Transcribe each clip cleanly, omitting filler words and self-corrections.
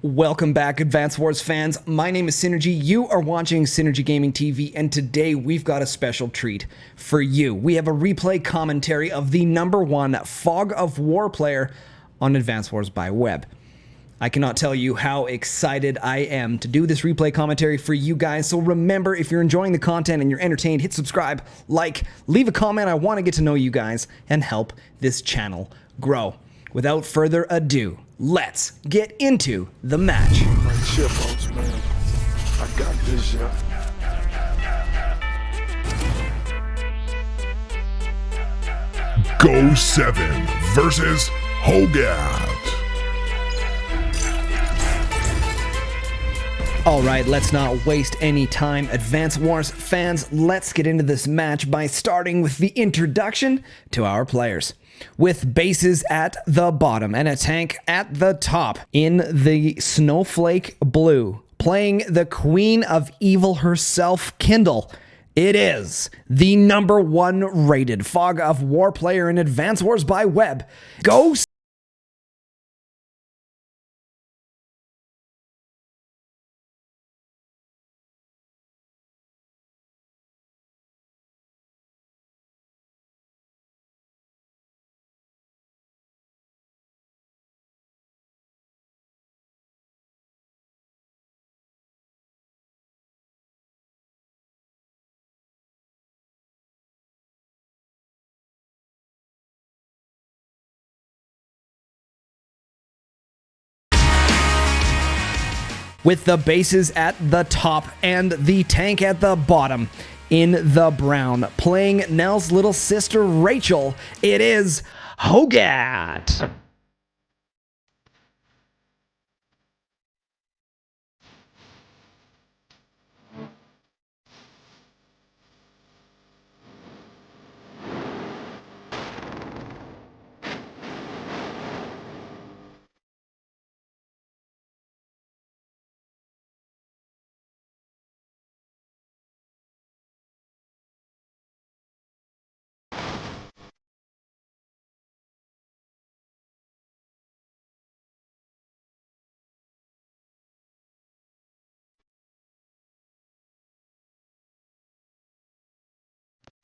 Welcome back, Advance Wars fans. My name is Synergy. You are watching Synergy Gaming TV, and today we've got a special treat for you. We have a replay commentary of the #1 Fog of War player on Advance Wars by Web. I cannot tell you how excited I am to do this replay commentary for you guys. So remember, if you're enjoying the content and you're entertained, hit subscribe, like, leave a comment. I want to get to know you guys and help this channel grow. Without further ado, let's get into the match. Cheer, folks, man. I got this, yeah. Go7 versus Hogat. Alright, let's not waste any time. Advance Wars fans, let's get into this match by starting with the introduction to our players. With bases at the bottom and a tank at the top in the snowflake blue, playing the Queen of Evil herself, Kindle. It is the #1 rated Fog of War player in Advance Wars by Web. Go! With the bases at the top and the tank at the bottom in the brown, playing Nell's little sister Rachel, it is Hogat.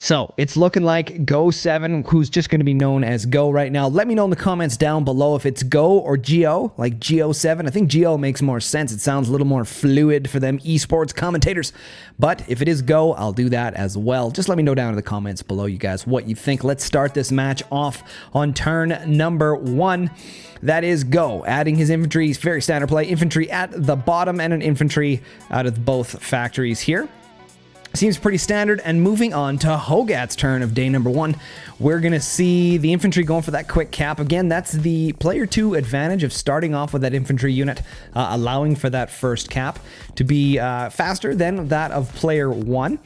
So, it's looking like Go7, who's just going to be known as Go right now. Let me know in the comments down below if it's Go or Geo, like Geo7. I think Geo makes more sense. It sounds a little more fluid for them esports commentators. But if it is Go, I'll do that as well. Just let me know down in the comments below, you guys, what you think. Let's start this match off on turn #1. That is Go, adding his infantry. Very standard play. Infantry at the bottom and an infantry out of both factories here. Seems pretty standard, and moving on to Hogat's turn of day #1, we're going to see the infantry going for that quick cap. Again, that's the player 2 advantage of starting off with that infantry unit, allowing for that first cap to be faster than that of player 1.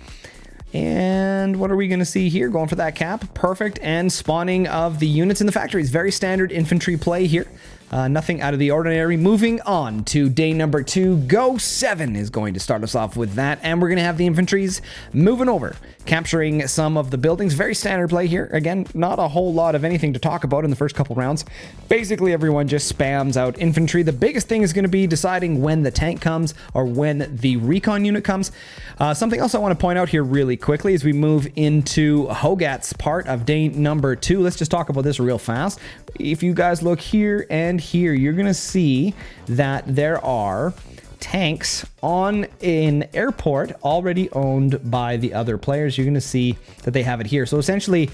And what are we going to see here? Going for that cap. Perfect. And spawning of the units in the factories. Very standard infantry play here. Nothing out of the ordinary. Moving on to day #2. Go7 is going to start us off with that. And we're going to have the infantries moving over, capturing some of the buildings. Very standard play here. Again, not a whole lot of anything to talk about in the first couple rounds. Basically, everyone just spams out infantry. The biggest thing is going to be deciding when the tank comes or when the recon unit comes. Something else I want to point out here really quickly as we move into Hogat's part of day #2. Let's just talk about this real fast. If you guys look here and here, you're going to see that there are tanks on an airport already owned by the other players. You're going to see that they have it here. So essentially,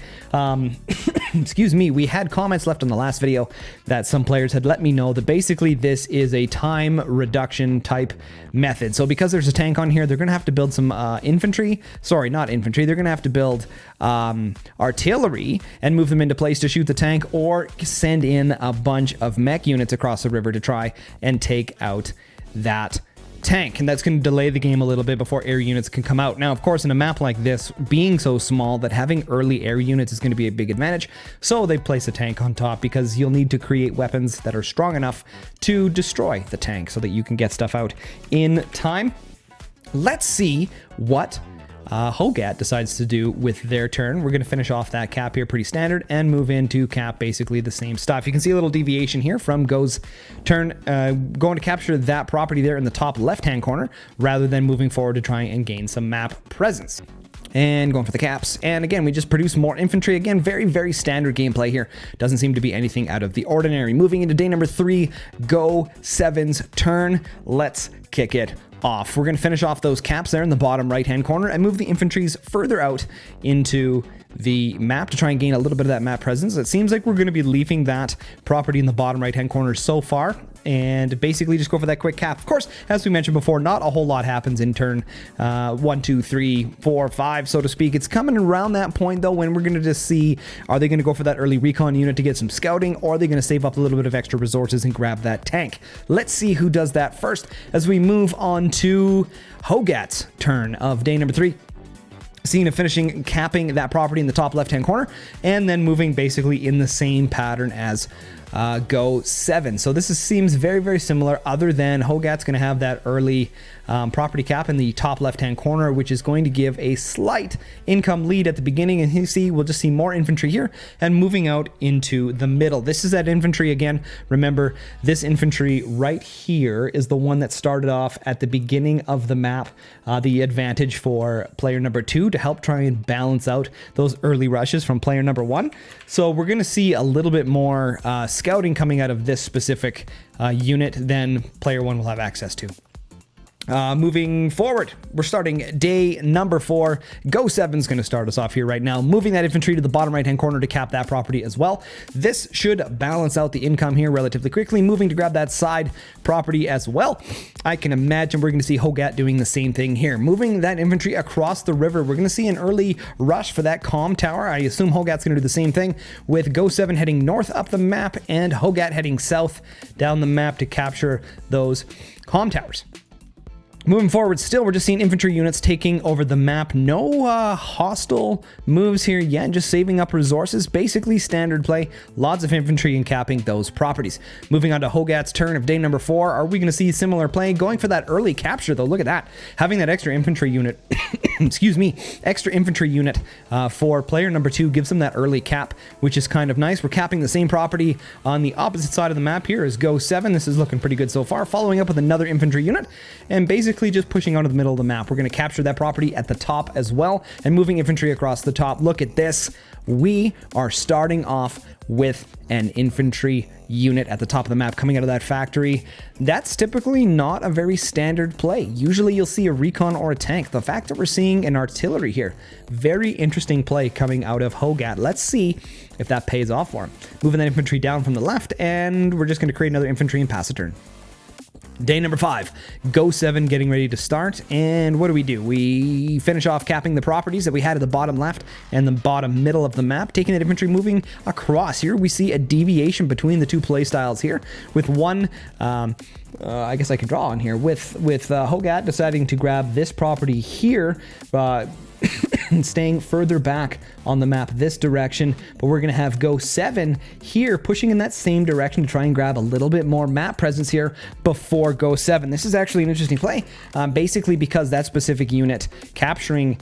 excuse me, we had comments left on the last video that some players had let me know that basically this is a time reduction type method. So because there's a tank on here, they're going to have to build some infantry. Sorry, not infantry. They're going to have to build artillery and move them into place to shoot the tank, or send in a bunch of mech units across the river to try and take out that tank, and that's going to delay the game a little bit before air units can come out. Now, of course, in a map like this, being so small, that having early air units is going to be a big advantage, so they place a tank on top because you'll need to create weapons that are strong enough to destroy the tank so that you can get stuff out in time. Let's see what Hogat decides to do with their turn. We're going to finish off that cap here pretty standard and move into cap basically the same stuff. You can see a little deviation here from Go's turn, going to capture that property there in the top left-hand corner rather than moving forward to try and gain some map presence. And going for the caps. And again, we just produce more infantry. Again, very, very standard gameplay here. Doesn't seem to be anything out of the ordinary. Moving into day number 3, Go7's turn. Let's kick it off. We're going to finish off those caps there in the bottom right-hand corner and move the infantries further out into the map to try and gain a little bit of that map presence. It seems like we're going to be leaving that property in the bottom right-hand corner so far, and basically just go for that quick cap. Of course, as we mentioned before, not a whole lot happens in turn 1, 2, 3, 4, 5, so to speak. It's coming around that point, though, when we're going to just see, are they going to go for that early recon unit to get some scouting, or are they going to save up a little bit of extra resources and grab that tank? Let's see who does that first as we move on to Hogat's turn of day number 3. Seeing a finishing capping that property in the top left-hand corner, and then moving basically in the same pattern as Go7. So this seems very, very similar, other than Hogat's going to have that early property cap in the top left-hand corner, which is going to give a slight income lead at the beginning. And you see, we'll just see more infantry here and moving out into the middle. This is that infantry again. Remember, this infantry right here is the one that started off at the beginning of the map, the advantage for player number 2 to help try and balance out those early rushes from player number 1. So we're going to see a little bit more scouting coming out of this specific unit than player 1 will have access to. Moving forward, we're starting day number 4. Go7's going to start us off here right now, moving that infantry to the bottom right-hand corner to cap that property as well. This should balance out the income here relatively quickly, moving to grab that side property as well. I can imagine we're going to see Hogat doing the same thing here. Moving that infantry across the river, we're going to see an early rush for that comm tower. I assume Hogat's going to do the same thing, with Go7 heading north up the map and Hogat heading south down the map to capture those comm towers. Moving forward, still, we're just seeing infantry units taking over the map. No hostile moves here yet, just saving up resources. Basically standard play. Lots of infantry and capping those properties. Moving on to Hogat's turn of day number 4. Are we going to see similar play? Going for that early capture, though. Look at that. Having that extra infantry unit, excuse me, extra infantry unit for player number 2 gives them that early cap, which is kind of nice. We're capping the same property on the opposite side of the map here as Go7. This is looking pretty good so far. Following up with another infantry unit and basically just pushing out of the middle of the map. We're going to capture that property at the top as well and moving infantry across the top. Look at this. We are starting off with an infantry unit at the top of the map coming out of that factory. That's typically not a very standard play. Usually you'll see a recon or a tank. The fact that we're seeing an artillery here, very interesting play coming out of Hogat. Let's see if that pays off for him. Moving that infantry down from the left, and we're just going to create another infantry and pass a turn. Day number 5, Go7 getting ready to start, and what do? We finish off capping the properties that we had at the bottom left and the bottom middle of the map, taking that infantry moving across. Here we see a deviation between the two play styles here, with one, I guess I could draw on here, with Hogat deciding to grab this property here, staying further back on the map this direction, but we're going to have Go7 here pushing in that same direction to try and grab a little bit more map presence here before Go7. This is actually an interesting play, basically because that specific unit capturing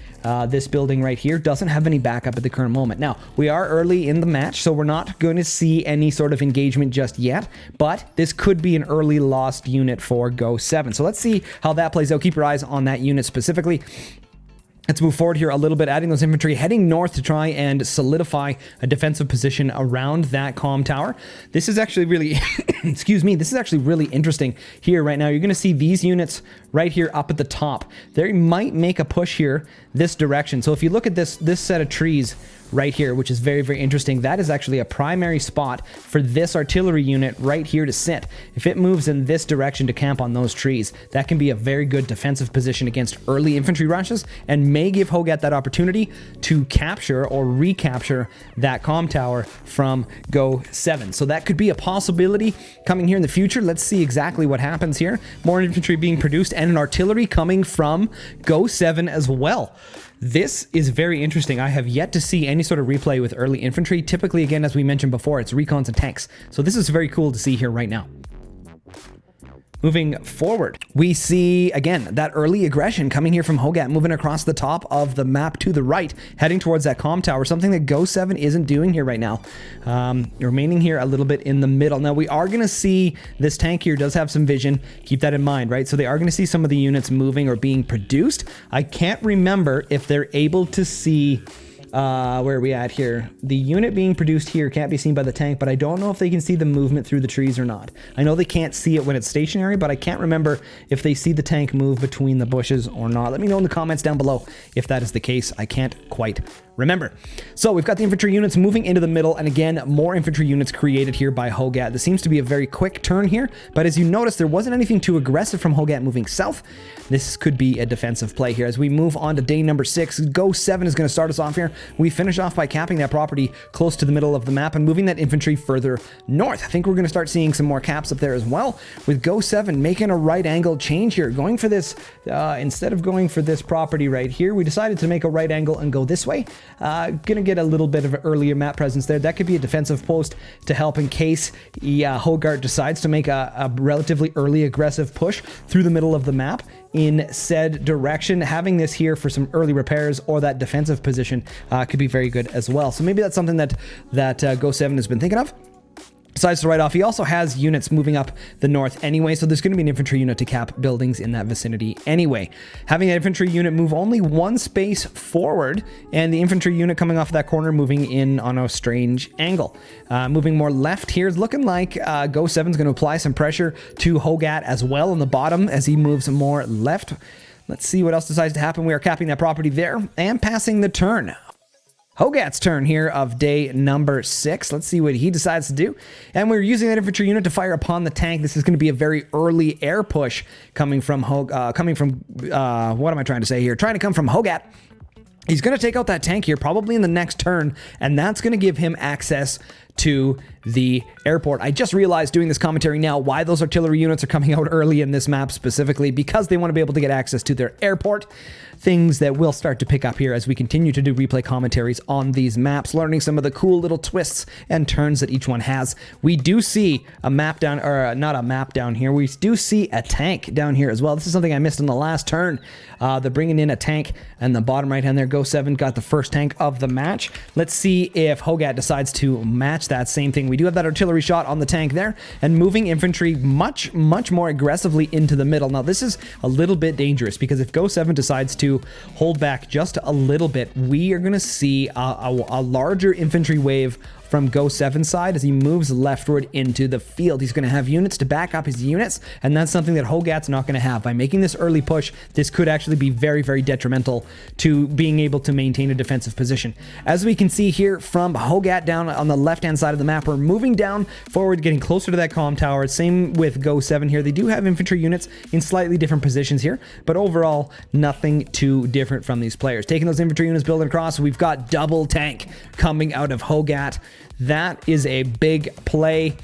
this building right here doesn't have any backup at the current moment. Now, we are early in the match, so we're not going to see any sort of engagement just yet, but this could be an early lost unit for Go7. So let's see how that plays out. Keep your eyes on that unit specifically. Let's move forward here a little bit, adding those infantry, heading north to try and solidify a defensive position around that comm tower. This is actually really, excuse me, this is actually really interesting here right now. You're going to see these units right here up at the top. They might make a push here this direction. So if you look at this set of trees right here, which is very, very interesting, that is actually a primary spot for this artillery unit right here to sit. If it moves in this direction to camp on those trees, that can be a very good defensive position against early infantry rushes and may give Hogat that opportunity to capture or recapture that comm tower from Go7. So that could be a possibility coming here in the future. Let's see exactly what happens here. More infantry being produced and an artillery coming from Go7 as well. This is very interesting. I have yet to see any sort of replay with early infantry. Typically, again, as we mentioned before, it's recons and tanks. So this is very cool to see here right now. Moving forward, we see, again, that early aggression coming here from Hogat, moving across the top of the map to the right, heading towards that comm tower, something that Go7 isn't doing here right now. Remaining here a little bit in the middle. Now, we are going to see this tank here does have some vision. Keep that in mind, right? So they are going to see some of the units moving or being produced. I can't remember if they're able to see... where are we at here? The unit being produced here can't be seen by the tank, but I don't know if they can see the movement through the trees or not. I know they can't see it when it's stationary, but I can't remember if they see the tank move between the bushes or not. Let me know in the comments down below if that is the case. I can't quite remember. So we've got the infantry units moving into the middle, and again, more infantry units created here by Hogat. This seems to be a very quick turn here, but as you notice, there wasn't anything too aggressive from Hogat moving south. This could be a defensive play here. As we move on to day number 6, Go7 is going to start us off here. We finish off by capping that property close to the middle of the map and moving that infantry further north. I think we're going to start seeing some more caps up there as well, with Go7 making a right angle change here, going for this, instead of going for this property right here, we decided to make a right angle and go this way. Gonna get a little bit of an earlier map presence there. That could be a defensive post to help in case Hogat decides to make a relatively early aggressive push through the middle of the map in said direction. Having this here for some early repairs or that defensive position could be very good as well. So maybe that's something that Go7 has been thinking of. Besides to write off, he also has units moving up the north anyway, so there's going to be an infantry unit to cap buildings in that vicinity anyway. Having an infantry unit move only one space forward, and the infantry unit coming off of that corner moving in on a strange angle. Moving more left here, is looking like Go7 is going to apply some pressure to Hogat as well on the bottom as he moves more left. Let's see what else decides to happen. We are capping that property there and passing the turn. Hogat's turn here of day number 6. Let's see what he decides to do. And we're using that infantry unit to fire upon the tank. This is going to be a very early air push coming from what am I trying to say here? Trying to come from Hogat. He's going to take out that tank here probably in the next turn, and that's going to give him access to the airport. I just realized doing this commentary now why those artillery units are coming out early in this map specifically, because they want to be able to get access to their airport. Things that we'll start to pick up here as we continue to do replay commentaries on these maps, learning some of the cool little twists and turns that each one has. We do see a map down, or not a map down here, we do see a tank down here as well. This is something I missed in the last turn. They're bringing in a tank, and the bottom right hand there, Go7 got the first tank of the match. Let's see if Hogat decides to match that same thing. We do have that artillery shot on the tank there, and moving infantry much more aggressively into the middle. Now this is a little bit dangerous, because if Go7 decides to hold back just a little bit, we are going to see a larger infantry wave from Go7's side as he moves leftward into the field. He's going to have units to back up his units, and that's something that Hogat's not going to have. By making this early push, this could actually be very detrimental to being able to maintain a defensive position. As we can see here from Hogat down on the left-hand side of the map, we're moving down forward, getting closer to that comm tower. Same with Go7 here. They do have infantry units in slightly different positions here, but overall, nothing too different from these players. Taking those infantry units, building across, we've got double tank coming out of Hogat. That is a big play.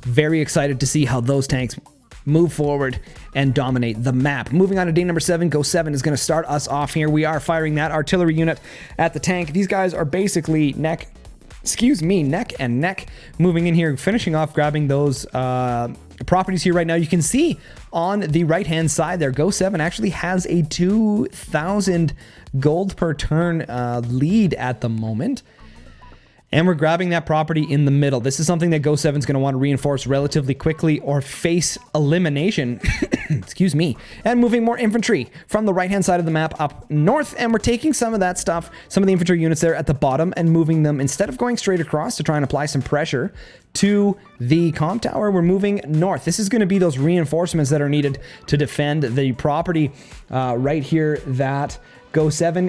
Very excited to see how those tanks move forward and dominate the map. Moving on to day number 7, Go7 is going to start us off here. We are firing that artillery unit at the tank. These guys are basically neck and neck. Moving in here, finishing off, grabbing those properties here right now. You can see on the right-hand side there, Go7 actually has a 2,000 gold per turn lead at the moment. And we're grabbing that property in the middle. This is something that Go7 is going to want to reinforce relatively quickly or face elimination. Excuse me. And moving more infantry from the right-hand side of the map up north. And we're taking some of that stuff, some of the infantry units there at the bottom, and moving them, instead of going straight across to try and apply some pressure to the comm tower, we're moving north. This is going to be those reinforcements that are needed to defend the property right here that Go7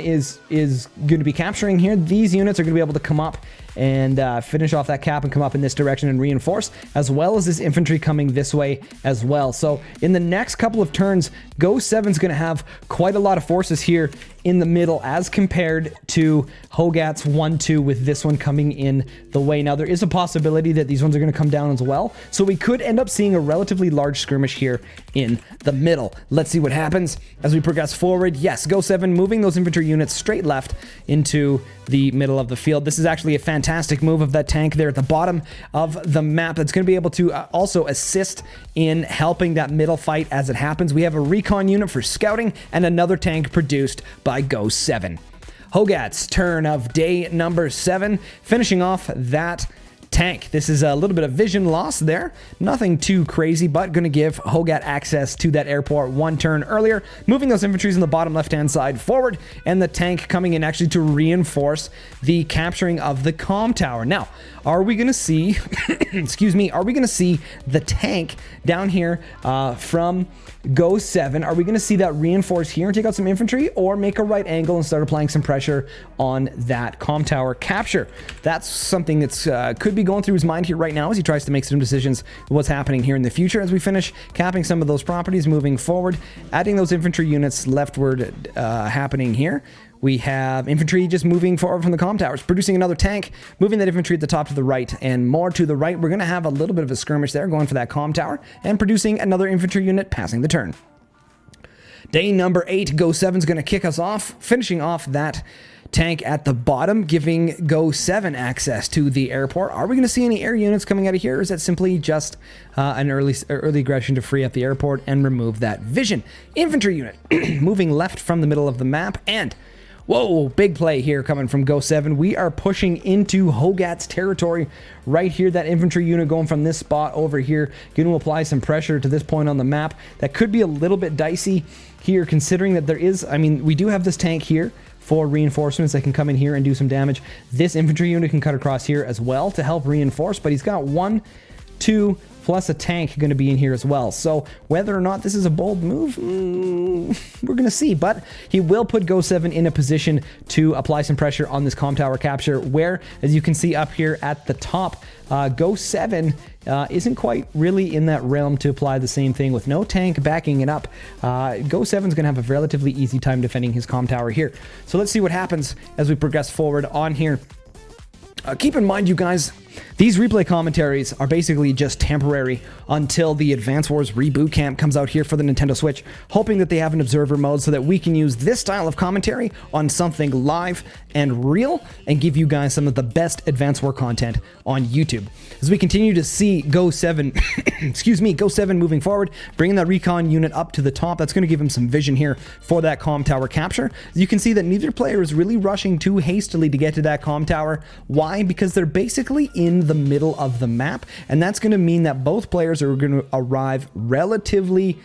is going to be capturing here. These units are going to be able to come up and finish off that cap and come up in this direction and reinforce, as well as this infantry coming this way as well. So in the next couple of turns, Go7's going to have quite a lot of forces here in the middle as compared to Hogat's 1-2 with this one coming in the way. Now, there is a possibility that these ones are going to come down as well, so we could end up seeing a relatively large skirmish here in the middle. Let's see what happens as we progress forward. Yes, Go7 moving those infantry units straight left into the middle of the field. This is actually a fantastic move of that tank there at the bottom of the map. That's going to be able to also assist in helping that middle fight as it happens. We have a recon unit for scouting and another tank produced by Go7. Hogat's turn of day number 7, finishing off that tank. This is a little bit of vision loss there. Nothing too crazy, but going to give Hogat access to that airport one turn earlier, moving those infantries on the bottom left-hand side forward, and the tank coming in actually to reinforce the capturing of the comm tower. Now, are we going to see, excuse me, are we going to see the tank down here from Go7? Are we going to see that reinforce here and take out some infantry, or make a right angle and start applying some pressure on that comm tower capture? That's something that's could be going through his mind here right now as he tries to make some decisions what's happening here in the future as we finish capping some of those properties, moving forward, adding those infantry units leftward happening here. We have infantry just moving forward from the comm towers, producing another tank, moving that infantry at the top to the right and more to the right. We're going to have a little bit of a skirmish there going for that comm tower and producing another infantry unit passing the turn. Day number 8, Go7's going to kick us off, finishing off that tank at the bottom, giving Go7 access to the airport. Are we going to see any air units coming out of here, or is that simply just an early aggression to free up the airport and remove that vision? Infantry unit moving left from the middle of the map, and whoa, big play here coming from Go7. We are pushing into Hogat's territory right here. That infantry unit going from this spot over here, going to apply some pressure to this point on the map. That could be a little bit dicey here, considering that there is, I mean, we do have this tank here for reinforcements that can come in here and do some damage. This infantry unit can cut across here as well to help reinforce, but he's got 1, 2, plus a tank going to be in here as well. So whether or not this is a bold move, we're going to see. But he will put Go7 in a position to apply some pressure on this comm tower capture, where, as you can see up here at the top, Go7 isn't quite really in that realm to apply the same thing with no tank backing it up. Go7's going to have a relatively easy time defending his comm tower here. So let's see what happens as we progress forward on here. Keep in mind, you guys, these replay commentaries are basically just temporary until the Advance Wars Reboot Camp comes out here for the Nintendo Switch, hoping that they have an observer mode so that we can use this style of commentary on something live and real and give you guys some of the best Advance War content on YouTube. As we continue to see Go7, excuse me, Go7 moving forward, bringing that recon unit up to the top, that's going to give him some vision here for that comm tower capture. You can see that neither player is really rushing too hastily to get to that comm tower. Why? Because they're basically in the middle of the map, and that's going to mean that both players are going to arrive relatively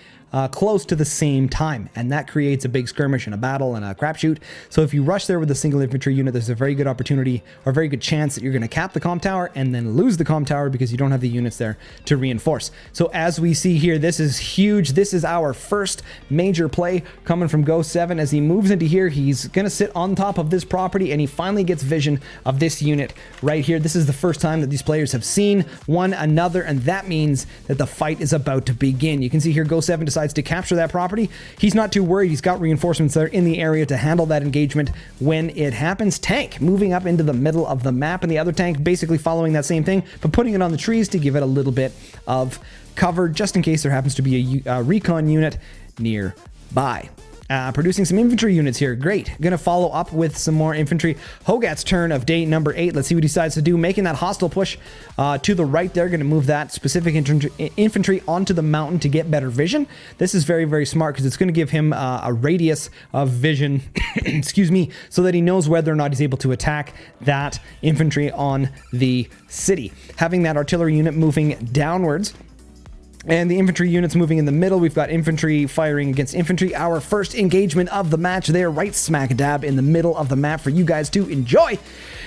close to the same time, and that creates a big skirmish and a battle and a crapshoot. So if you rush there with a single infantry unit, there's a very good opportunity or a very good chance that you're going to cap the comm tower and then lose the comm tower because you don't have the units there to reinforce. So as we see here, this is huge. This is our first major play coming from Go7. As he moves into here, he's going to sit on top of this property, and he finally gets vision of this unit right here. This is the first time that these players have seen one another, and that means that the fight is about to begin. You can see here Go7 decides to capture that property. He's not too worried. He's got reinforcements there in the area to handle that engagement when it happens. Tank moving up into the middle of the map, and the other tank basically following that same thing, but putting it on the trees to give it a little bit of cover just in case there happens to be a recon unit nearby. Producing some infantry units here. Great. Gonna follow up with some more infantry. Hogat's turn of day number 8. Let's see what he decides to do. Making that hostile push to the right there. Gonna move that specific infantry onto the mountain to get better vision. This is very, very smart because it's gonna give him a radius of vision, excuse me, so that he knows whether or not he's able to attack that infantry on the city. Having that artillery unit moving downwards, and the infantry units moving in the middle. We've got infantry firing against infantry. Our first engagement of the match there, right smack dab in the middle of the map for you guys to enjoy.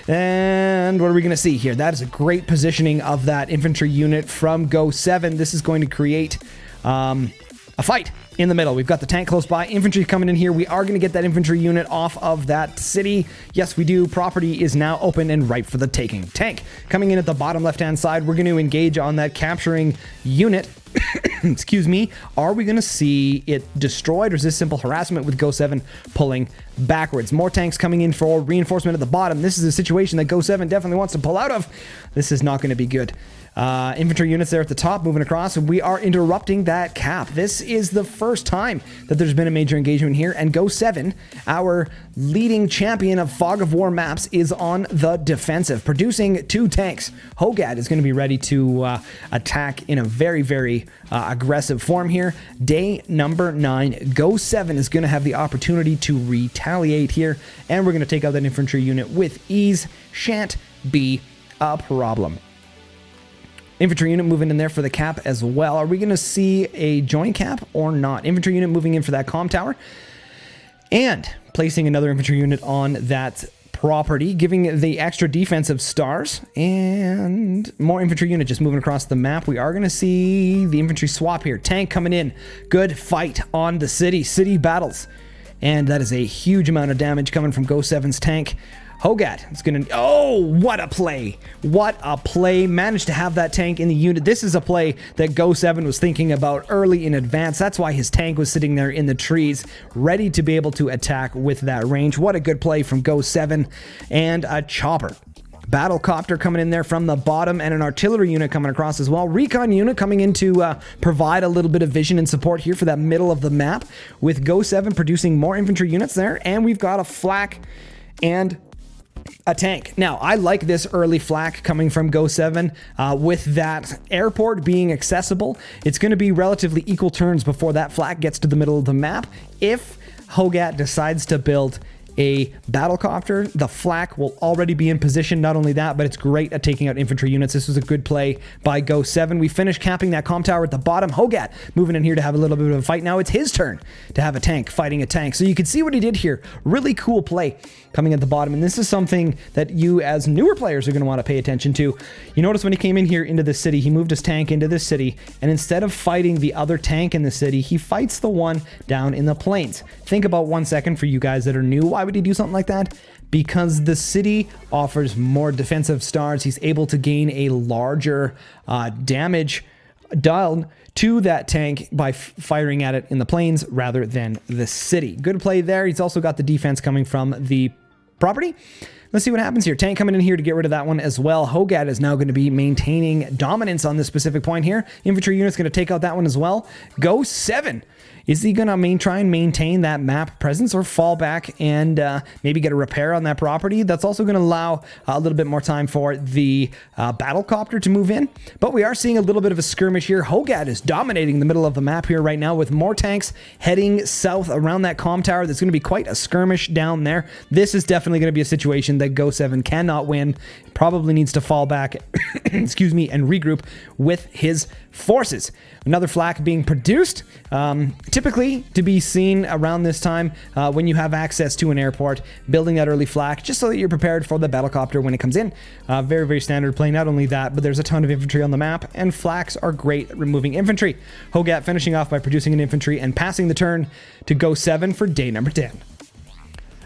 And what are we going to see here? That is a great positioning of that infantry unit from Go7. This is going to create a fight in the middle. We've got the tank close by, infantry coming in here. We are going to get that infantry unit off of that city. Yes, we do. Property is now open and ripe for the taking. Tank coming in at the bottom left-hand side. We're going to engage on that capturing unit excuse me, are we going to see it destroyed, or is this simple harassment with Go7 pulling backwards? More tanks coming in for reinforcement at the bottom. This is a situation that Go7 definitely wants to pull out of. This is not going to be good. Infantry units there at the top moving across, and we are interrupting that cap. This is the first time that there's been a major engagement here, and Go7, our leading champion of Fog of War maps, is on the defensive, producing 2 tanks. Hogat is going to be ready to attack in a very, very aggressive form here. Day number 9, Go7 is going to have the opportunity to retaliate here, and we're going to take out that infantry unit with ease. Shan't be a problem. Infantry unit moving in there for the cap as well. Are we going to see a joint cap or not? Infantry unit moving in for that comm tower and placing another infantry unit on that property, giving the extra defensive stars, and more infantry unit just moving across the map. We are going to see the infantry swap here. Tank coming in. Good fight on the city battles. And that is a huge amount of damage coming from Go7's tank. Hogat is going to... Oh, what a play. What a play. Managed to have that tank in the unit. This is a play that Go7 was thinking about early in advance. That's why his tank was sitting there in the trees, ready to be able to attack with that range. What a good play from Go7. And a chopper. Battlecopter coming in there from the bottom, and an artillery unit coming across as well. Recon unit coming in to provide a little bit of vision and support here for that middle of the map, with Go7 producing more infantry units there. And we've got a flak and a tank. Now, I like this early flak coming from Go7 with that airport being accessible. It's going to be relatively equal turns before that flak gets to the middle of the map. If Hogat decides to build a battlecopter, the flak will already be in position. Not only that, but it's great at taking out infantry units. This was a good play by Go7. We finished capping that comm tower at the bottom. Hogat moving in here to have a little bit of a fight. Now it's his turn to have a tank fighting a tank. So you can see what he did here. Really cool play coming at the bottom. And this is something that you as newer players are going to want to pay attention to. You notice when he came in here into the city, he moved his tank into this city, and instead of fighting the other tank in the city, he fights the one down in the plains. Think about 1 second for you guys that are new. Why would he do something like that? Because the city offers more defensive stars. He's able to gain a larger damage down to that tank by firing at it in the plains rather than the city. Good play there. He's also got the defense coming from the property. Let's see what happens here. Tank coming in here to get rid of that one as well. Hogat is now going to be maintaining dominance on this specific point here. Infantry unit's going to take out that one as well. Go7. Is he going to try and maintain that map presence, or fall back and maybe get a repair on that property? That's also going to allow a little bit more time for the battlecopter to move in. But we are seeing a little bit of a skirmish here. Hogat is dominating the middle of the map here right now, with more tanks heading south around that comm tower. There's going to be quite a skirmish down there. This is definitely going to be a situation that Go7 cannot win. Probably needs to fall back, excuse me, and regroup with his forces. Another flak being produced, typically to be seen around this time when you have access to an airport, building that early flak just so that you're prepared for the battlecopter when it comes in. Very, very standard play. Not only that, but there's a ton of infantry on the map, and flaks are great at removing infantry. Hogat finishing off by producing an infantry and passing the turn to Go7 for day number 10.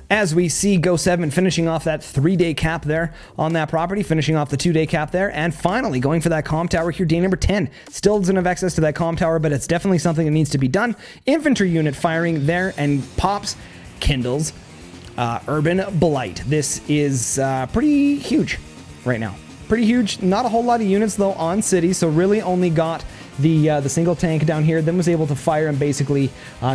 As we see Go7 finishing off that 3-day cap there on that property, finishing off the 2-day cap there, and finally going for that comm tower here, day number 10. Still doesn't have access to that comm tower, but it's definitely something that needs to be done. Infantry unit firing there, and pops, kindles, urban blight. This is pretty huge right now. Pretty huge. Not a whole lot of units though on city, so really only got the single tank down here, then was able to fire and basically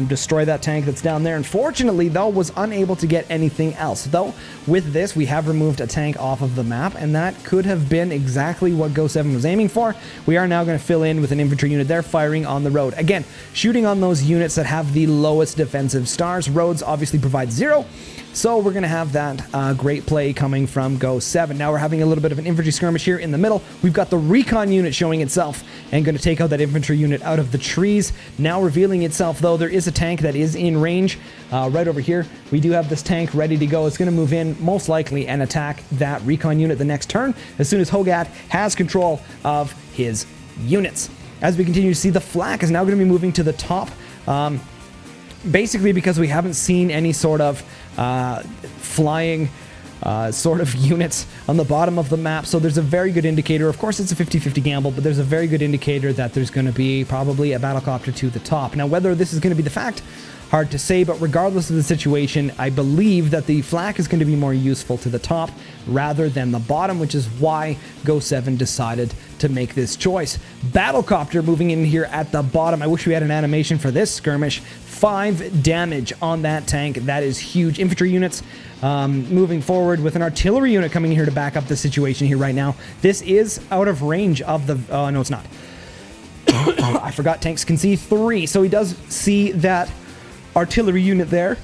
destroy that tank that's down there. Unfortunately, though, was unable to get anything else. Though, with this, we have removed a tank off of the map, and that could have been exactly what Go7 was aiming for. We are now going to fill in with an infantry unit there, firing on the road. Again, shooting on those units that have the lowest defensive stars. Roads obviously provide 0. So we're going to have that great play coming from Go7. Now we're having a little bit of an infantry skirmish here in the middle. We've got the recon unit showing itself and going to take out that infantry unit out of the trees. Now revealing itself, though, there is a tank that is in range right over here. We do have this tank ready to go. It's going to move in most likely and attack that recon unit the next turn as soon as Hogat has control of his units. As we continue to see, the flak is now going to be moving to the top. Basically because we haven't seen any sort of flying sort of units on the bottom of the map. So there's a very good indicator. Of course, it's a 50-50 gamble, but there's a very good indicator that there's going to be probably a battlecopter to the top. Now, whether this is going to be the fact, hard to say, but regardless of the situation, I believe that the flak is going to be more useful to the top rather than the bottom, which is why Go7 decided to make this choice. Battlecopter moving in here at the bottom. I wish we had an animation for this skirmish. 5 damage on that tank. That is huge. Infantry units moving forward with an artillery unit coming here to back up the situation here right now. This is out of range of the... no, it's not. I forgot tanks can see 3, so he does see that artillery unit there.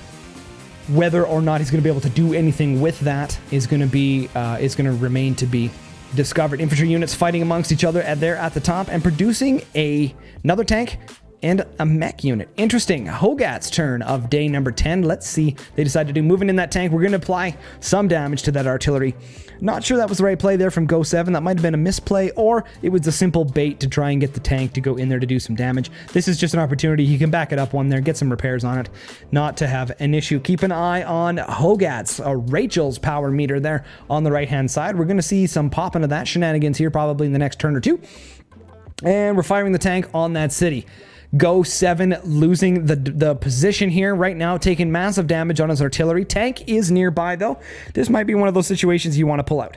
Whether or not he's going to be able to do anything with that is going to remain to be discovered. Infantry units fighting amongst each other there at the top and producing another tank and a mech unit. Interesting. Hogat's turn of day number 10. Let's see. They decide to do moving in that tank. We're going to apply some damage to that artillery. Not sure that was the right play there from Go7. That might have been a misplay, or it was a simple bait to try and get the tank to go in there to do some damage. This is just an opportunity. He can back it up one there, get some repairs on it, not to have an issue. Keep an eye on Hogat's, Rachel's power meter there on the right-hand side. We're going to see some pop into that shenanigans here probably in the next turn or two. And we're firing the tank on that city. Go7 losing the position here right now, taking massive damage on his artillery. Tank is nearby, though. This might be one of those situations you want to pull out.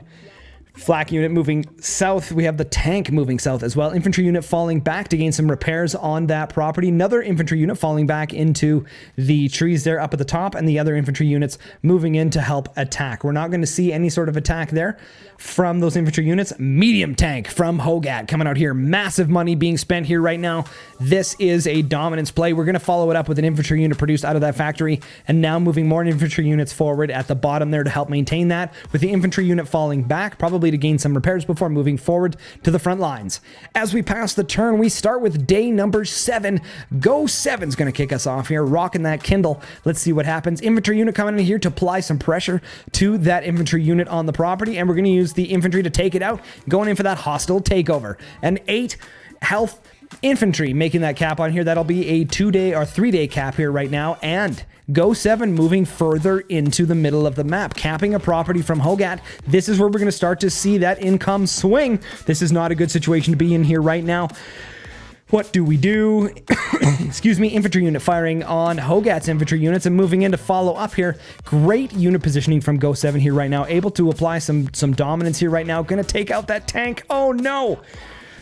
Flak unit moving south. We have the tank moving south as well. Infantry unit falling back to gain some repairs on that property. Another infantry unit falling back into the trees there up at the top, and the other infantry units moving in to help attack. We're not going to see any sort of attack there from those infantry units. Medium tank from Hogat coming out here. Massive money being spent here right now. This is a dominance play. We're going to follow it up with an infantry unit produced out of that factory, and now moving more infantry units forward at the bottom there to help maintain that, with the infantry unit falling back, probably to gain some repairs before moving forward to the front lines. As we pass the turn, we start with day number 7. Go7's going to kick us off here, rocking that Kindle. Let's see what happens. Infantry unit coming in here to apply some pressure to that infantry unit on the property, and we're going to use the infantry to take it out, going in for that hostile takeover. An 8 health infantry making that cap on here. That'll be a 2-day or 3-day cap here right now, and Go7 moving further into the middle of the map, capping a property from Hogat. This is where we're going to start to see that income swing. This is not a good situation to be in here right now. What do we do? Excuse me. Infantry unit firing on Hogat's infantry units and moving in to follow up here. Great unit positioning from Go7 here right now. Able to apply some dominance here right now. Going to take out that tank. Oh no!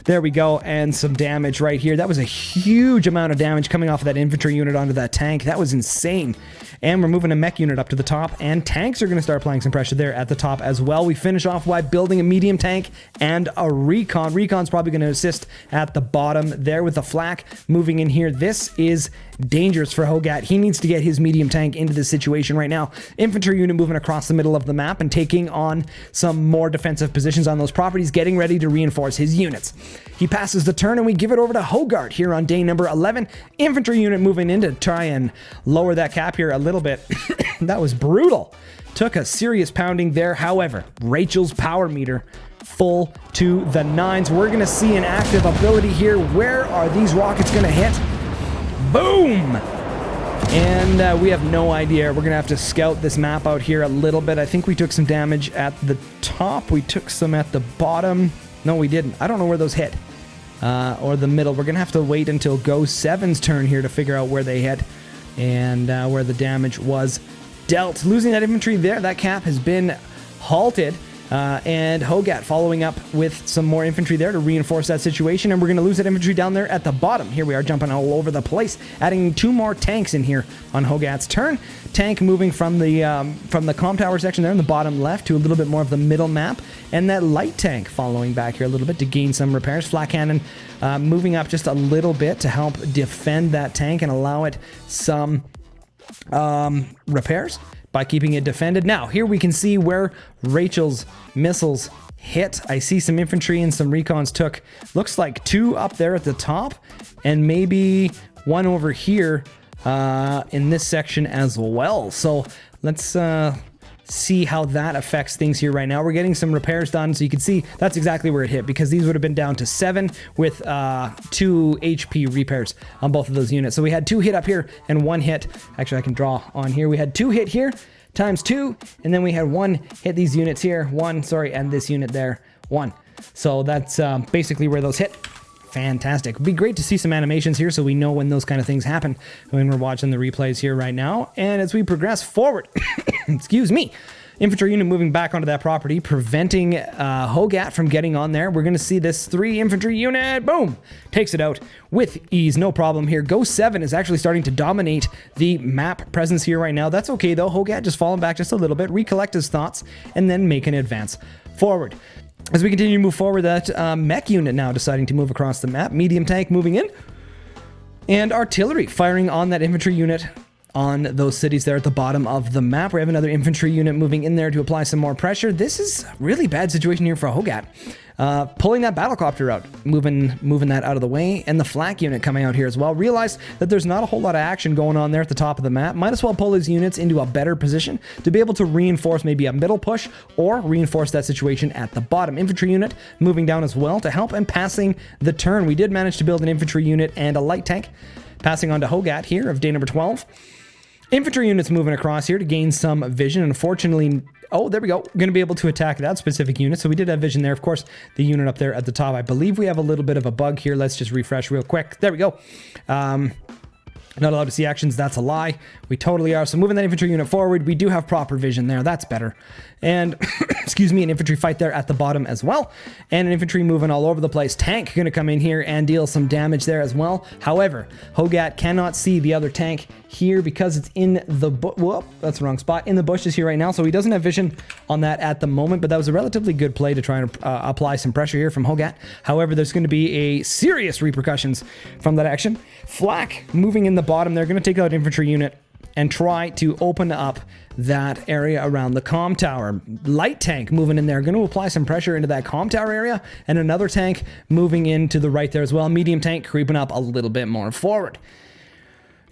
There we go, and some damage right here. That was a huge amount of damage coming off of that infantry unit onto that tank. That was insane. And we're moving a mech unit up to the top, and tanks are going to start applying some pressure there at the top as well. We finish off by building a medium tank and a recon. Recon's probably going to assist at the bottom there with the flak moving in here. This is dangerous for Hogat. He needs to get his medium tank into this situation right now. Infantry unit moving across the middle of the map and taking on some more defensive positions on those properties, getting ready to reinforce his units. He passes the turn, and we give it over to Hogat here on day number 11. Infantry unit moving in to try and lower that cap here a little bit. That was brutal. Took a serious pounding there. However, Rachel's power meter full to the 9s. We're going to see an active ability here. Where are these rockets going to hit? Boom! And we have no idea. We're going to have to scout this map out here a little bit. I think we took some damage at the top. We took some at the bottom. No, we didn't. I don't know where those hit. Or the middle. We're going to have to wait until Go7's turn here to figure out where they hit and where the damage was dealt. Losing that infantry there. That cap has been halted. And Hogat following up with some more infantry there to reinforce that situation, and we're going to lose that infantry down there at the bottom. Here we are jumping all over the place, adding 2 more tanks in here on Hogat's turn. Tank moving from the comm tower section there in the bottom left to a little bit more of the middle map, and that light tank following back here a little bit to gain some repairs. Flak cannon moving up just a little bit to help defend that tank and allow it some repairs by keeping it defended. Now, here we can see where Rachel's missiles hit. I see some infantry and some recons took, looks like 2 up there at the top, and maybe 1 over here in this section as well. So let's see how that affects things here right now. We're getting some repairs done, so you can see that's exactly where it hit, because these would have been down to 7 with 2 HP repairs on both of those units. So we had 2 hit up here and 1 hit. Actually, I can draw on here. We had 2 hit here, times 2, and then we had 1 hit these units here, 1, sorry, and this unit there, 1. So that's basically where those hit. Fantastic. It'd be great to see some animations here so we know when those kind of things happen when we're watching the replays here right now. And as we progress forward, excuse me, infantry unit moving back onto that property, preventing Hogat from getting on there. We're going to see this 3 infantry unit, boom, takes it out with ease, no problem here. Go7 is actually starting to dominate the map presence here right now. That's okay though. Hogat just falling back just a little bit, recollect his thoughts, and then make an advance forward. As we continue to move forward, that mech unit now deciding to move across the map. Medium tank moving in. And artillery firing on that infantry unit on those cities there at the bottom of the map. We have another infantry unit moving in there to apply some more pressure. This is a really bad situation here for Hogat. Pulling that battlecopter out, moving that out of the way, and the flak unit coming out here as well. Realize that there's not a whole lot of action going on there at the top of the map. Might as well pull his units into a better position to be able to reinforce maybe a middle push or reinforce that situation at the bottom. Infantry unit moving down as well to help and passing the turn. We did manage to build an infantry unit and a light tank. Passing on to Hogat here of day number 12. Infantry units moving across here to gain some vision. Unfortunately, oh, there we go. Going to be able to attack that specific unit. So we did have vision there. Of course, the unit up there at the top. I believe we have a little bit of a bug here. Let's just refresh real quick. There we go. Not allowed to see actions. That's a lie. We totally are. So moving that infantry unit forward, we do have proper vision there. That's better. And, excuse me, an infantry fight there at the bottom as well. And an infantry moving all over the place. Tank going to come in here and deal some damage there as well. However, Hogat cannot see the other tank here because it's in the whoop, that's the wrong spot, in the bushes here right now. So he doesn't have vision on that at the moment, but that was a relatively good play to try and apply some pressure here from Hogat. However, there's going to be a serious repercussions from that action. Flak moving in the bottom. They're going to take out infantry unit and try to open up that area around the comm tower. Light tank moving in there, going to apply some pressure into that comm tower area, and another tank moving into the right there as well. Medium tank creeping up a little bit more forward.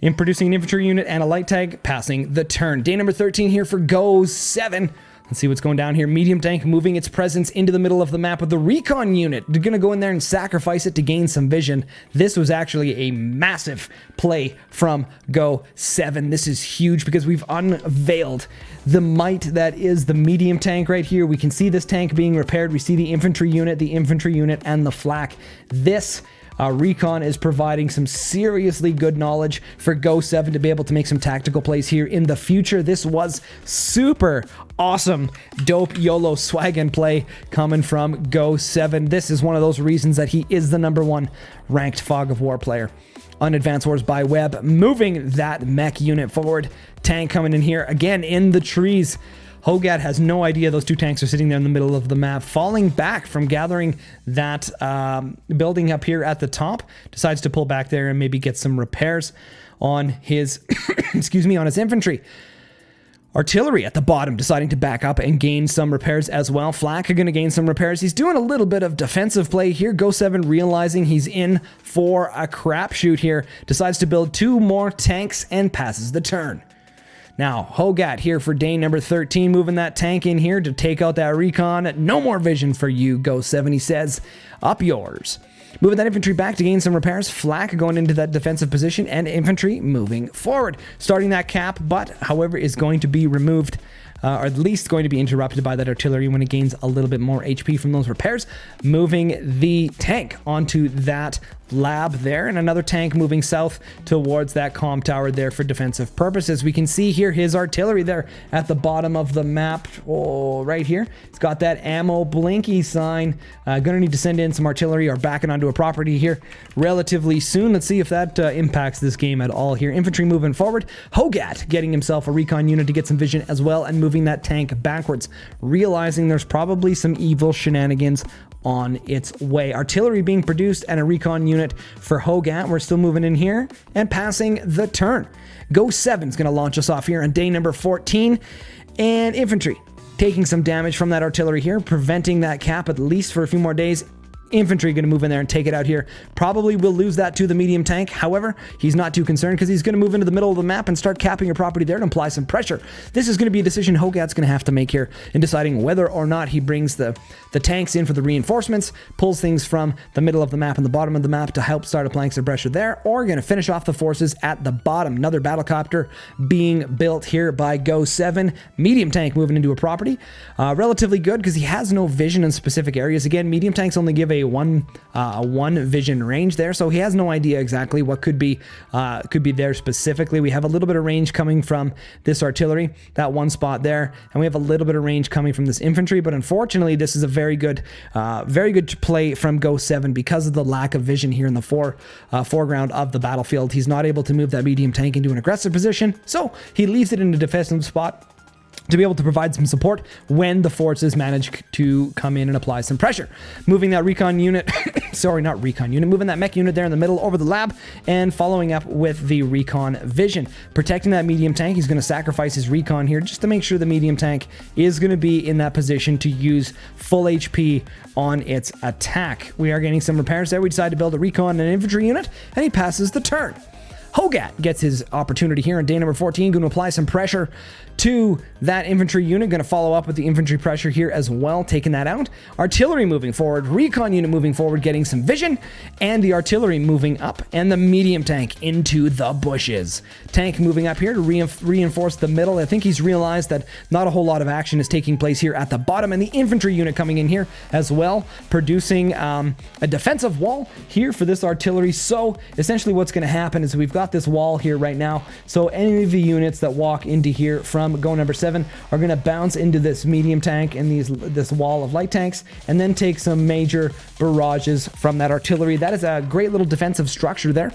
In producing an infantry unit and a light tank, passing the turn. Day number 13 here for Go7. Let's see what's going down here. Medium tank moving its presence into the middle of the map with the recon unit. They're going to go in there and sacrifice it to gain some vision. This was actually a massive play from Go7. This is huge because we've unveiled the might that is the medium tank right here. We can see this tank being repaired. We see the infantry unit, and the flak. This recon is providing some seriously good knowledge for Go7 to be able to make some tactical plays here in the future. This was super awesome, dope YOLO swag and play coming from Go7. This is one of those reasons that he is the #1 ranked Fog of War player on Advanced Wars by Web. Moving that mech unit forward. Tank coming in here again in the trees. Hogat has no idea those 2 tanks are sitting there in the middle of the map, falling back from gathering that building up here at the top. Decides to pull back there and maybe get some repairs on his, excuse me, on his infantry. Artillery at the bottom deciding to back up and gain some repairs as well. Flak are going to gain some repairs. He's doing a little bit of defensive play here. Go7 realizing he's in for a crapshoot here. Decides to build 2 more tanks and passes the turn. Now, Hogat here for day number 13, moving that tank in here to take out that recon. No more vision for you, Go7, he says. Up yours. Moving that infantry back to gain some repairs. Flak going into that defensive position, and infantry moving forward. Starting that cap, but, however, is going to be removed, or at least going to be interrupted by that artillery when it gains a little bit more HP from those repairs. Moving the tank onto that lab there, and another tank moving south towards that comm tower there for defensive purposes. We can see here his artillery there at the bottom of the map. Oh, right here. It's got that ammo blinky sign. Gonna need to send in some artillery or back it onto a property here relatively soon. Let's see if that impacts this game at all here. Infantry moving forward. Hogat getting himself a recon unit to get some vision as well, and moving that tank backwards, realizing there's probably some evil shenanigans on its way. Artillery being produced and a recon unit for Hogat. We're still moving in here and passing the turn. Go7 is going to launch us off here on day number 14. And infantry taking some damage from that artillery here, preventing that cap at least for a few more days. infantry going to move in there and take it out here. Probably will lose that to the medium tank. However, he's not too concerned because he's going to move into the middle of the map and start capping your property there to apply some pressure. This is going to be a decision Hogat's going to have to make here in deciding whether or not he brings the tanks in for the reinforcements, pulls things from the middle of the map and the bottom of the map to help start applying some pressure there, or going to finish off the forces at the bottom. Another battlecopter being built here by Go7. Medium tank moving into a property. Relatively good because he has no vision in specific areas. Again, medium tanks only give a one vision range there, so he has no idea exactly what could be there specifically. We have a little bit of range coming from this artillery, that one spot there, and we have a little bit of range coming from this infantry, but unfortunately this is a very good play from Go7 because of the lack of vision here in the foreground of the battlefield. He's not able to move that medium tank into an aggressive position, so he leaves it in a defensive spot to be able to provide some support when the forces manage to come in and apply some pressure. Moving that recon unit, moving that mech unit there in the middle over the lab and following up with the recon vision. Protecting that medium tank, he's going to sacrifice his recon here just to make sure the medium tank is going to be in that position to use full HP on its attack. We are getting some repairs there. We decide to build a recon and an infantry unit, and he passes the turn. Hogat gets his opportunity here on day number 14, going to apply some pressure to that infantry unit. Going to follow up with the infantry pressure here as well, taking that out. Artillery moving forward, recon unit moving forward, getting some vision, and the artillery moving up, and the medium tank into the bushes. Tank moving up here to reinforce the middle. I think he's realized that not a whole lot of action is taking place here at the bottom, and the infantry unit coming in here as well, producing a defensive wall here for this artillery. So essentially what's going to happen is we've got this wall here right now, so any of the units that walk into here from Go number 7 are going to bounce into this medium tank and this wall of light tanks, and then take some major barrages from that artillery. That is a great little defensive structure there,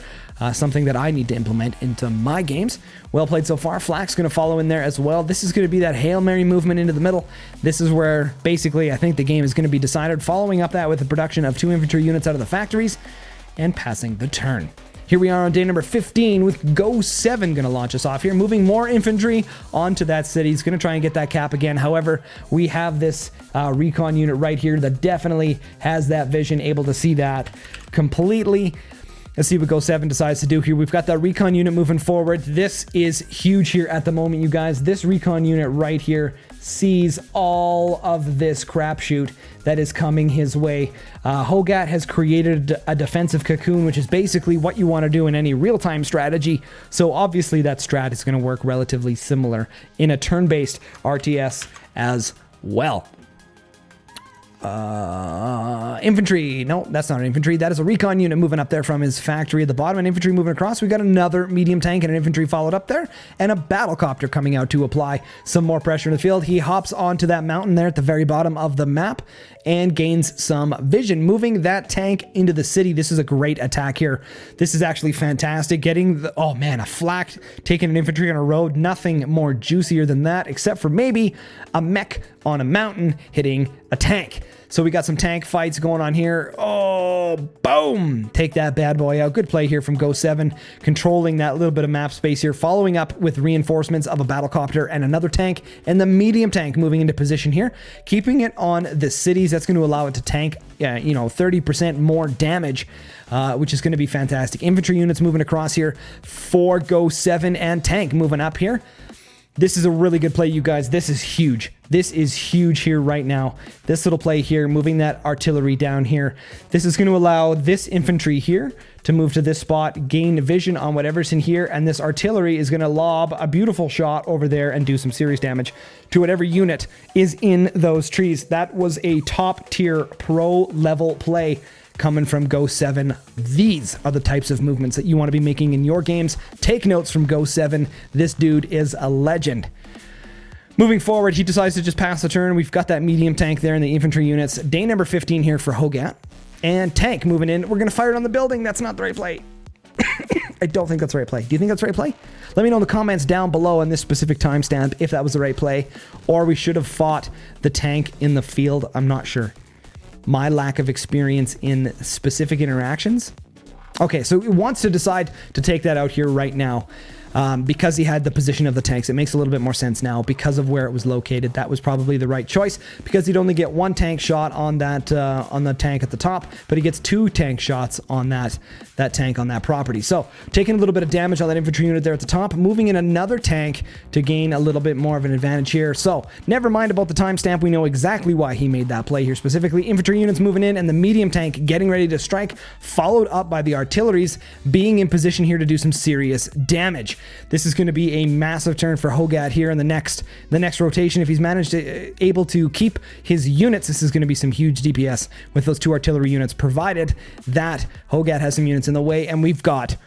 something that I need to implement into my games. Well played so far. Flak's going to follow in there as well. This is going to be that Hail Mary movement into the middle. This is where basically I think the game is going to be decided, following up that with the production of 2 infantry units out of the factories and passing the turn. Here we are on day number 15 with Go7 going to launch us off here, moving more infantry onto that city. He's going to try and get that cap again. However, we have this recon unit right here that definitely has that vision, able to see that completely. Let's see what Go7 decides to do here. We've got that recon unit moving forward. This is huge here at the moment, you guys. This recon unit right here sees all of this crapshoot that is coming his way. Hogat has created a defensive cocoon, which is basically what you want to do in any real-time strategy. So obviously that strat is going to work relatively similar in a turn-based RTS as well. Infantry. No, that's not an infantry. That is a recon unit moving up there from his factory at the bottom. An infantry moving across. We got another medium tank and an infantry followed up there, and a battlecopter coming out to apply some more pressure in the field. He hops onto that mountain there at the very bottom of the map and gains some vision, moving that tank into the city. This is a great attack here. This is actually fantastic. Getting the, oh man, a flak taking an infantry on a road. Nothing more juicier than that, except for maybe a mech on a mountain hitting a tank. So we got some tank fights going on here. Oh, boom! Take that bad boy out. Good play here from Go7, controlling that little bit of map space here, following up with reinforcements of a battlecopter and another tank, and the medium tank moving into position here, keeping it on the cities. That's going to allow it to tank, 30% more damage, which is going to be fantastic. Infantry units moving across here for Go7, and tank moving up here. This is a really good play, you guys. This is huge. This is huge here right now. This little play here, moving that artillery down here. This is going to allow this infantry here to move to this spot, gain vision on whatever's in here, and this artillery is going to lob a beautiful shot over there and do some serious damage to whatever unit is in those trees. That was a top tier pro level play coming from Go7. These are the types of movements that you want to be making in your games. Take notes from Go7. This dude is a legend. Moving forward, he decides to just pass the turn. We've got that medium tank there in the infantry units. Day number 15 here for Hogat. And tank moving in. We're going to fire it on the building. That's not the right play. I don't think that's the right play. Do you think that's the right play? Let me know in the comments down below on this specific timestamp if that was the right play, or we should have fought the tank in the field. I'm not sure. My lack of experience in specific interactions. Okay, so it wants to decide to take that out here right now. because he had the position of the tanks. It makes a little bit more sense now because of where it was located. That was probably the right choice because he'd only get one tank shot on that on the tank at the top, but he gets 2 tank shots on that tank on that property. So taking a little bit of damage on that infantry unit there at the top, moving in another tank to gain a little bit more of an advantage here. So never mind about the timestamp. We know exactly why he made that play here specifically. Infantry units moving in and the medium tank getting ready to strike, followed up by the artilleries being in position here to do some serious damage. This is going to be a massive turn for Hogat here in the next rotation. If he's managed to able to keep his units, this is going to be some huge DPS with those 2 artillery units, provided that Hogat has some units in the way. And we've got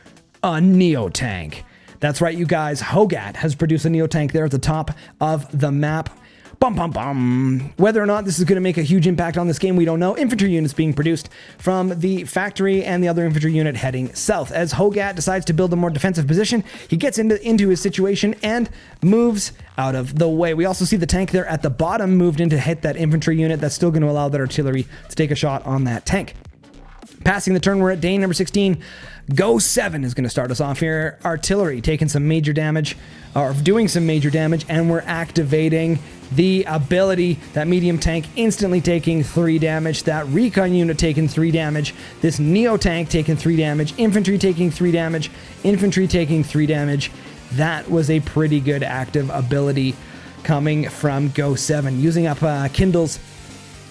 a Neo tank. That's right, you guys. Hogat has produced a Neo tank there at the top of the map. Bum, bum, bum. Whether or not this is going to make a huge impact on this game, we don't know. Infantry units being produced from the factory and the other infantry unit heading south. As Hogat decides to build a more defensive position, he gets into his situation and moves out of the way. We also see the tank there at the bottom moved in to hit that infantry unit. That's still going to allow that artillery to take a shot on that tank. Passing the turn, we're at day number 16. Go7 is going to start us off here. Artillery taking some major damage, or doing some major damage, and we're activating the ability. That medium tank instantly taking 3 damage. That recon unit taking 3 damage. This Neo tank taking 3 damage. Infantry taking 3 damage. Infantry taking 3 damage. That was a pretty good active ability coming from Go7. Using up Kindle's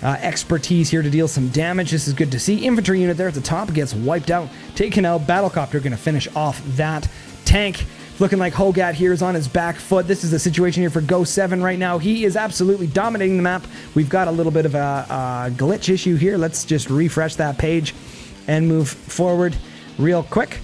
expertise here to deal some damage. This is good to see. Infantry unit there at the top gets wiped out, taken out. Battlecopter going to finish off that tank. Looking like Hogat here is on his back foot. This is the situation here for Go7 right now. He is absolutely dominating the map. We've got a little bit of a glitch issue here. Let's just refresh that page and move forward real quick.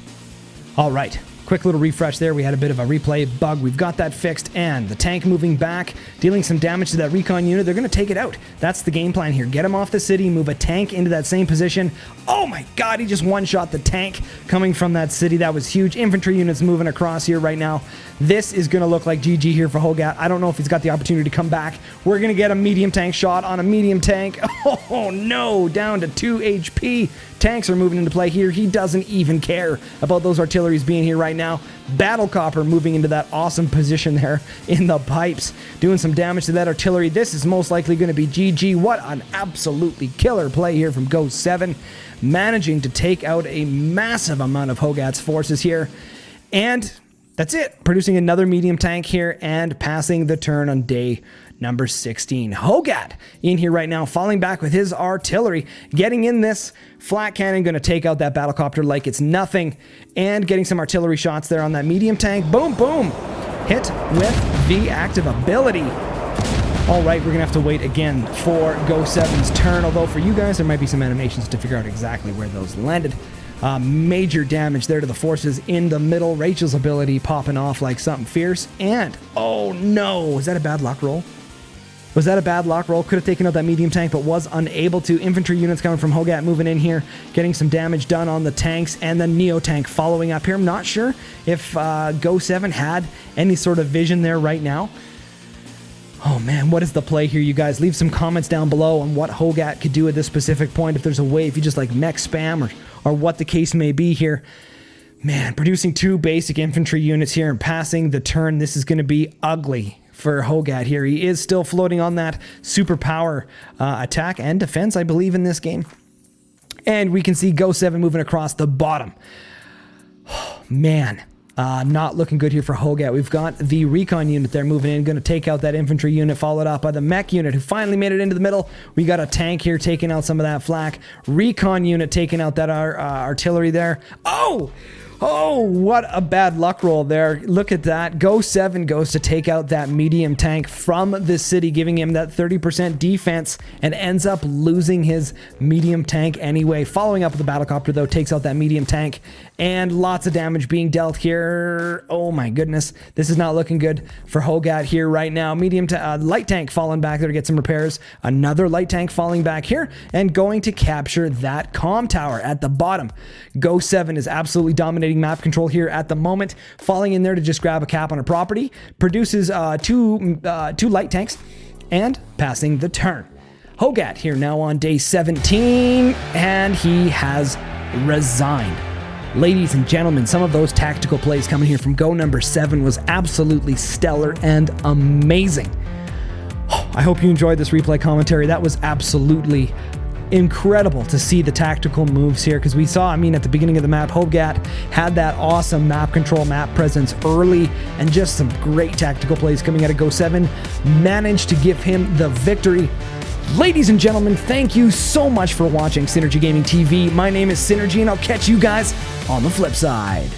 All right. Quick little refresh there. We had a bit of a replay bug. We've got that fixed, and the tank moving back, dealing some damage to that recon unit. They're going to take it out. That's the game plan here. Get him off the city, move a tank into that same position. Oh my god, he just one-shot the tank coming from that city. That was huge. Infantry units moving across here right now. This is going to look like GG here for Hogat. I don't know if he's got the opportunity to come back. We're going to get a medium tank shot on a medium tank. Oh no, down to 2 HP. Tanks are moving into play here. He doesn't even care about those artilleries being here right now. Battlecopter moving into that awesome position there in the pipes, doing some damage to that artillery. This is most likely going to be GG. What an absolutely killer play here from Go7, managing to take out a massive amount of Hogat's forces here. And that's it. Producing another medium tank here and passing the turn on day number 16. Hogat in here right now, falling back with his artillery, getting in this flat cannon, going to take out that battlecopter like it's nothing, and getting some artillery shots there on that medium tank. Boom, boom. Hit with the active ability. All right, we're going to have to wait again for Go7's turn, although for you guys, there might be some animations to figure out exactly where those landed. Major damage there to the forces in the middle. Rachel's ability popping off like something fierce. And, oh no, was that a bad luck roll? Was that a bad luck roll? Could have taken out that medium tank, but was unable to. Infantry units coming from Hogat moving in here, getting some damage done on the tanks, and the Neo tank following up here. I'm not sure if Go7 had any sort of vision there right now. Oh man, what is the play here, you guys? Leave some comments down below on what Hogat could do at this specific point. If there's a way, if you just like mech spam or what the case may be here. Man, producing 2 basic infantry units here and passing the turn. This is going to be ugly for Hogat here. He is still floating on that superpower attack and defense, I believe, in this game. And we can see Go7 moving across the bottom. Oh, man. Not looking good here for Hogat. We've got the recon unit there moving in, going to take out that infantry unit, followed up by the mech unit who finally made it into the middle. We got a tank here taking out some of that flak. Recon unit taking out that artillery there. Oh, what a bad luck roll there. Look at that. Go7 goes to take out that medium tank from the city, giving him that 30% defense, and ends up losing his medium tank anyway. Following up with the battlecopter, though, takes out that medium tank, and lots of damage being dealt here. Oh my goodness. This is not looking good for Hogat here right now. Light tank falling back there to get some repairs. Another light tank falling back here, and going to capture that comm tower at the bottom. Go7 is absolutely dominating map control here at the moment, falling in there to just grab a cap on a property, produces two light tanks, and passing the turn. Hogat here now on day 17, and he has resigned. Ladies and gentlemen, some of those tactical plays coming here from Go number 7 was absolutely stellar and amazing. I hope you enjoyed this replay commentary. That was absolutely incredible to see the tactical moves here, because we saw, at the beginning of the map, Hogat had that awesome map control, map presence early, and just some great tactical plays coming out of Go7 managed to give him the victory. Ladies and gentlemen, thank you so much for watching Synergy Gaming TV. My name is Synergy, and I'll catch you guys on the flip side.